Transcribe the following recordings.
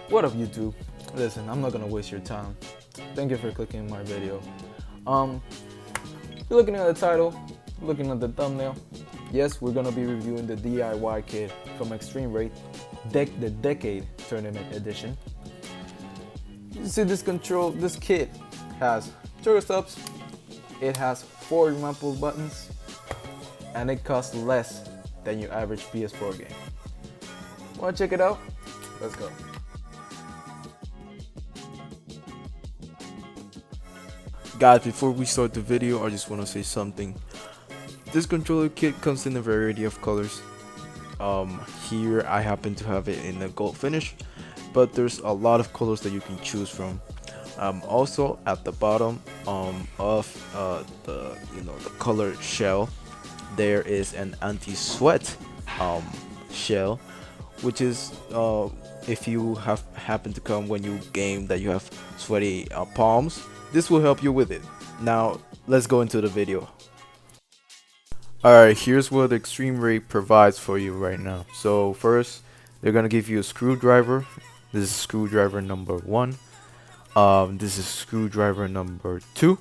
What up, YouTube? Listen, I'm not gonna waste your time. Thank you for clicking my video. You're looking at the title, looking at the thumbnail. Yes, we're gonna be reviewing the DIY kit from Extremerate, the Decade Tournament Edition. You see this kit has trigger stops, it has 4 remappable buttons, and it costs less than your average PS4 game. Wanna check it out? Let's go. Guys, before we start the video, I just want to say something. This controller kit comes in a variety of colors. Here I happen to have it in a gold finish, but there's a lot of colors that you can choose from. Also at the bottom of the color shell, there is an anti-sweat shell, which is if you happen to come when you game that you have sweaty palms, this will help you with it. Now let's go into the video. Alright, here's what Extremerate provides for you right now. So first, they're gonna give you a screwdriver. This is screwdriver number 1. This is screwdriver number 2.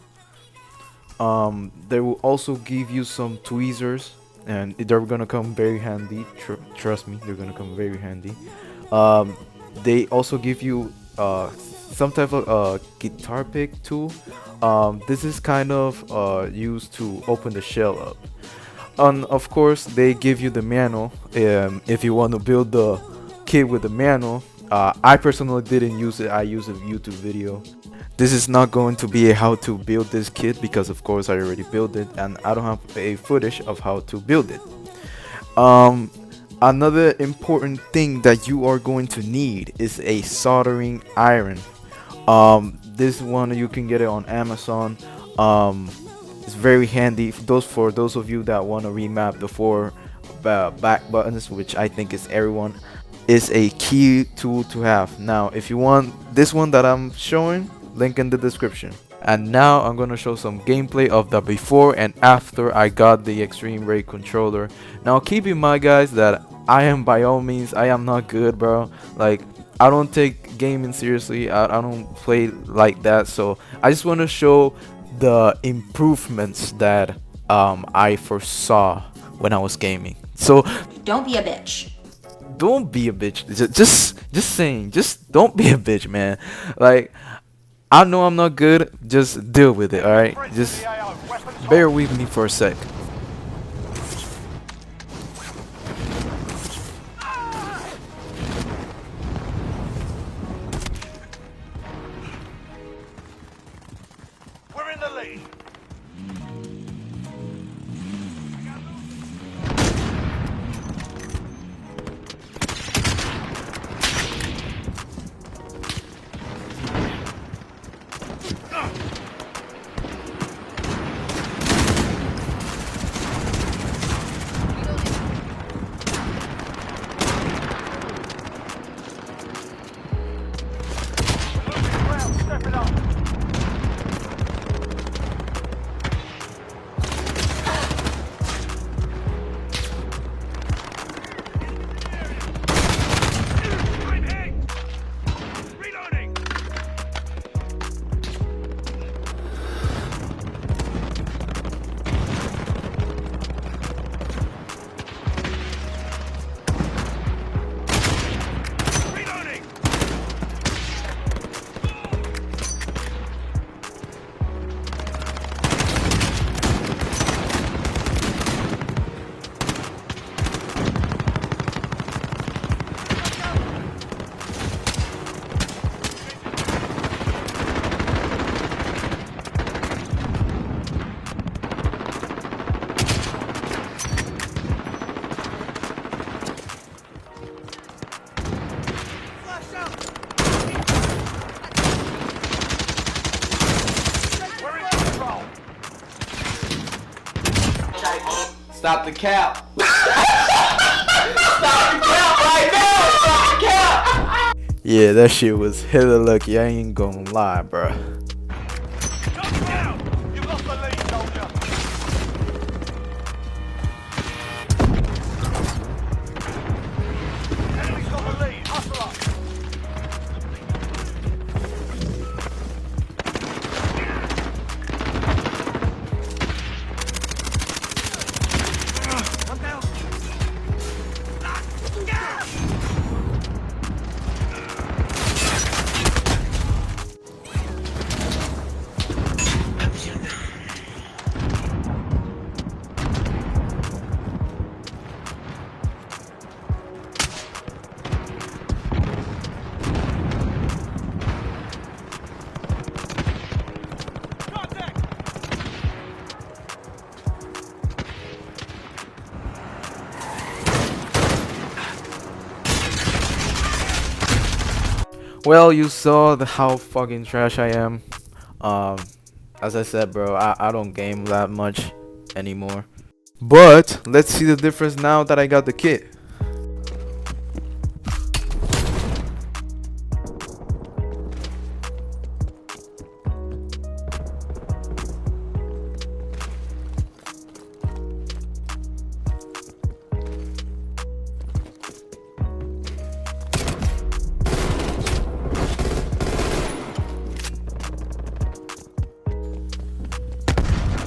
They will also give you some tweezers, and they're gonna come very handy. Trust me, they're gonna come very handy. They also give you some type of guitar pick tool. This is kind of used to open the shell up. And of course, they give you the manual if you want to build the kit with the manual. I personally didn't use it. I used a YouTube video. This is not going to be a how to build this kit because of course I already built it and I don't have a footage of how to build it. Another important thing that you are going to need is a soldering iron. This one you can get it on Amazon. It's very handy for those of you that want to remap the 4 back buttons, which I think is everyone. Is a key tool to have. Now if you want this one that I'm showing, link in the description. And now I'm gonna show some gameplay of the before and after I got the Extremerate controller. Now keep in mind, guys, that I am by all means, I am not good, bro. Like, I don't take gaming seriously. I don't play like that. So I just want to show the improvements that I foresaw when I was gaming. So don't be a bitch. Don't be a bitch. Just saying. Just don't be a bitch, man. Like, I know I'm not good. Just deal with it, alright? Just bear with me for a sec. We're in the lead. Step it up. Stop the cap. Stop the cap right now. Stop the cap. Yeah, that shit was hella lucky. I ain't gonna lie, bruh. You've lost the lead, soldier. Enemy's got the lead. Hustle up. Well, you saw how fucking trash I am. Um, as I said, bro, I don't game that much anymore. But let's see the difference now that I got the kit.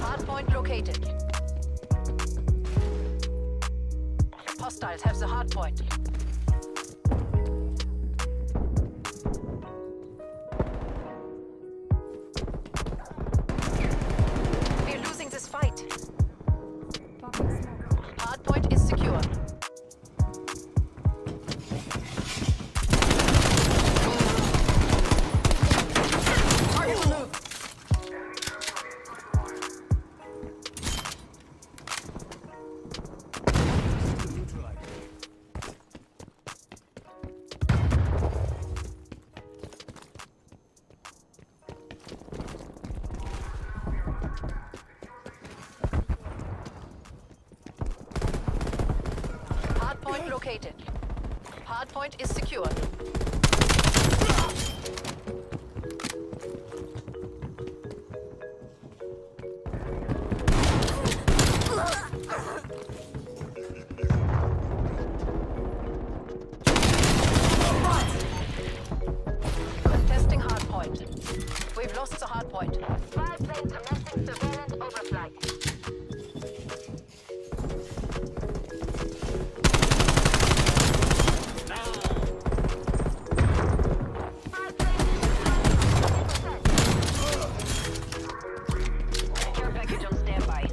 Hardpoint located. Hostiles have the hardpoint. We're losing this fight. Hardpoint is secure. Target removed. Hardpoint located. Hardpoint is secure. Contesting hardpoint. We've lost the hardpoint. Fire plane commencing surveillance overflight. Care package on standby.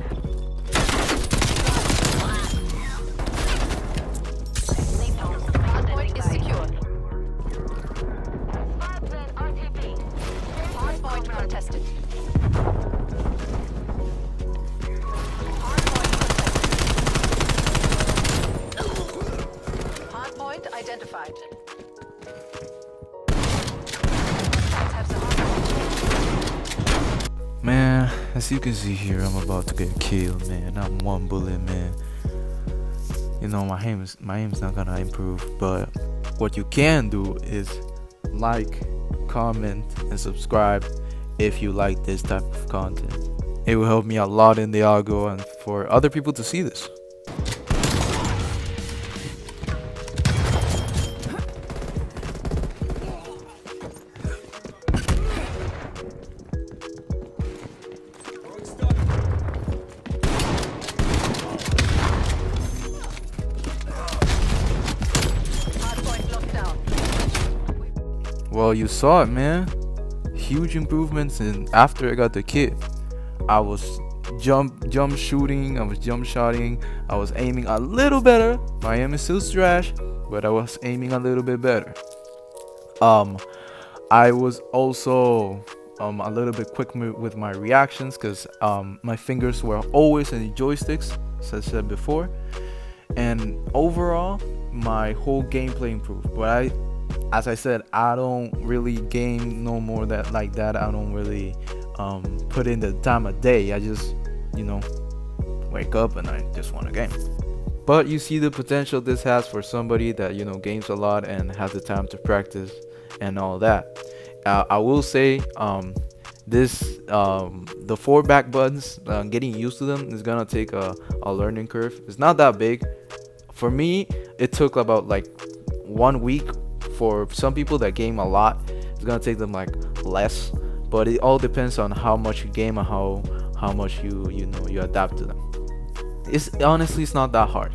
Hardpoint is secure. Hardpoint contested. Hardpoint identified. Hostiles have the hardpoint. Man, as you can see here, I'm about to get killed, man. I'm one bullet, man. You know, my aim's not gonna improve, but what you can do is like, comment, and subscribe if you like this type of content. It will help me a lot in the algo and for other people to see this. Hardpoint locked down. Well, you saw it, man. Huge improvements in after I got the kit. I was jump shooting, I was jump shotting, I was aiming a little better. My aim is still trash, but I was aiming a little bit better. I was also a little bit quick with my reactions because my fingers were always in the joysticks, as I said before. And overall, my whole gameplay improved. But as I said, I don't really game no more that like that. I don't really put in the time of day. I just, wake up and I just want to game. But you see the potential this has for somebody that games a lot and has the time to practice and all that. I will say the 4 back buttons, getting used to them is gonna take a learning curve. It's not that big. For me, it took about like 1 week. For some people that game a lot, it's gonna take them like less, but it all depends on how much you game and how much you adapt to them. It's honestly, it's not that hard.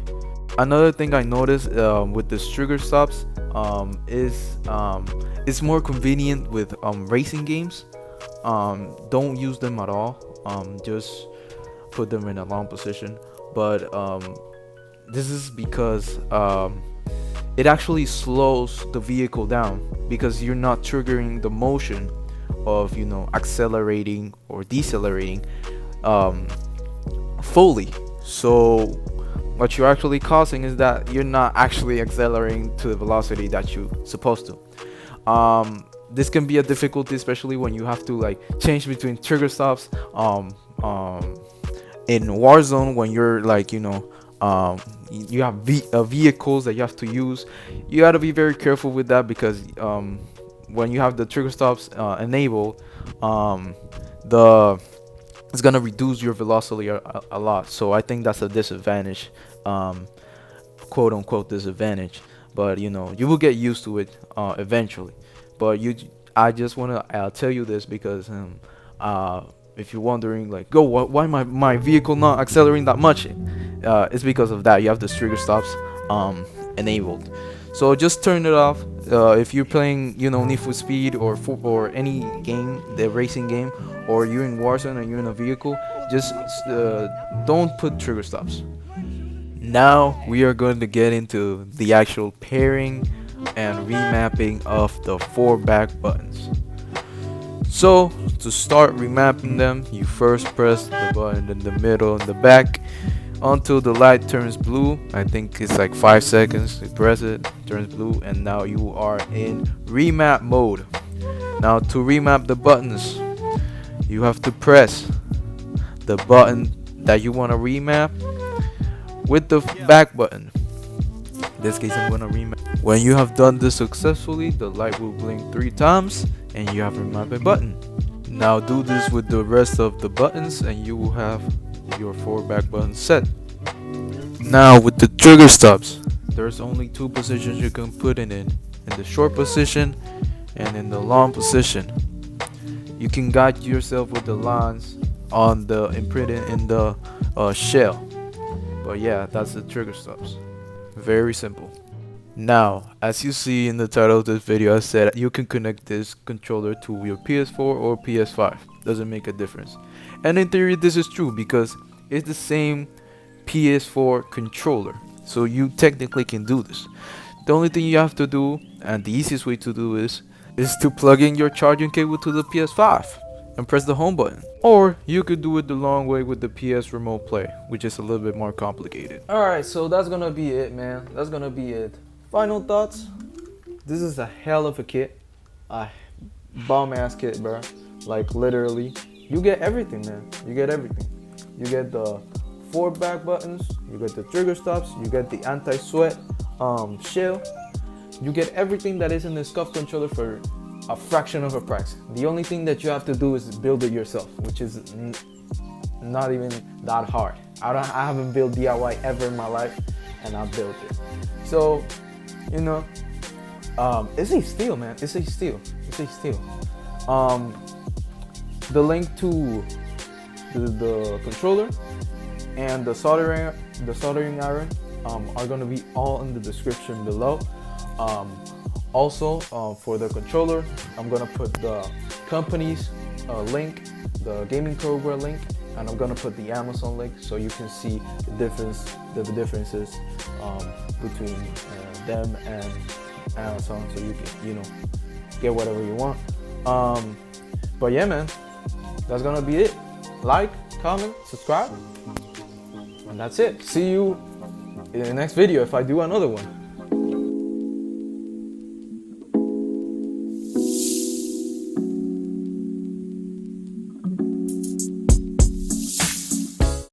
Another thing I noticed with the trigger stops is it's more convenient with racing games. Don't use them at all. Just put them in a long position. But this is because it actually slows the vehicle down because you're not triggering the motion of accelerating or decelerating fully. So what you're actually causing is that you're not actually accelerating to the velocity that you're supposed to. This can be a difficulty, especially when you have to like change between trigger stops in Warzone, when you're like, you know, you have vehicles that you have to use. You got to be very careful with that, because when you have the trigger stops enabled, it's gonna reduce your velocity a lot. So I think that's a disadvantage, quote unquote disadvantage. But you know, you will get used to it eventually. But I just wanna tell you this, because if you're wondering like, go, why my vehicle not accelerating that much, it's because of that. You have the trigger stops enabled. So just turn it off. If you're playing, you know, Need for Speed or any game, the racing game, or you're in Warzone and you're in a vehicle, just don't put trigger stops. Now we are going to get into the actual pairing and remapping of the 4 back buttons. So to start remapping them, you first press the button in the middle and the back until the light turns blue. I think it's like 5 seconds. You press it, turns blue, and now you are in remap mode. Now to remap the buttons, you have to press the button that you want to remap with the back button. In this case, I'm gonna remap. When you have done this successfully, the light will blink 3 times and you have remapped a button. Now do this with the rest of the buttons and you will have your 4 back buttons set. Now with the trigger stops, there's only 2 positions you can put it in the short position and in the long position. You can guide yourself with the lines on the imprinted in the shell. But yeah, that's the trigger stops. Very simple. Now, as you see in the title of this video, I said you can connect this controller to your PS4 or PS5. Doesn't make a difference. And in theory, this is true because it's the same PS4 controller. So you technically can do this. The only thing you have to do, and the easiest way to do is to plug in your charging cable to the PS5 and press the home button. Or you could do it the long way with the PS Remote Play, which is a little bit more complicated. Alright, so that's gonna be it, man. That's gonna be it. Final thoughts. This is a hell of a kit. A bomb ass kit, bro. Like literally. You get everything, man. You get everything. You get the 4 back buttons, you get the trigger stops, you get the anti-sweat shell. You get everything that is in the SCUF controller for a fraction of a price. The only thing that you have to do is build it yourself, which is not even that hard. I haven't built DIY ever in my life, and I built it. So, you know, it's a steal, man. It's a steal. It's a steal. The link to the controller and the soldering iron are gonna be all in the description below. Also, for the controller, I'm gonna put the company's link, the gaming program link, and I'm gonna put the Amazon link so you can see the differences between them and Amazon, so you can, you know, get whatever you want. But yeah, man, that's gonna be it. Like, comment, subscribe, and that's it. See you in the next video if I do another one.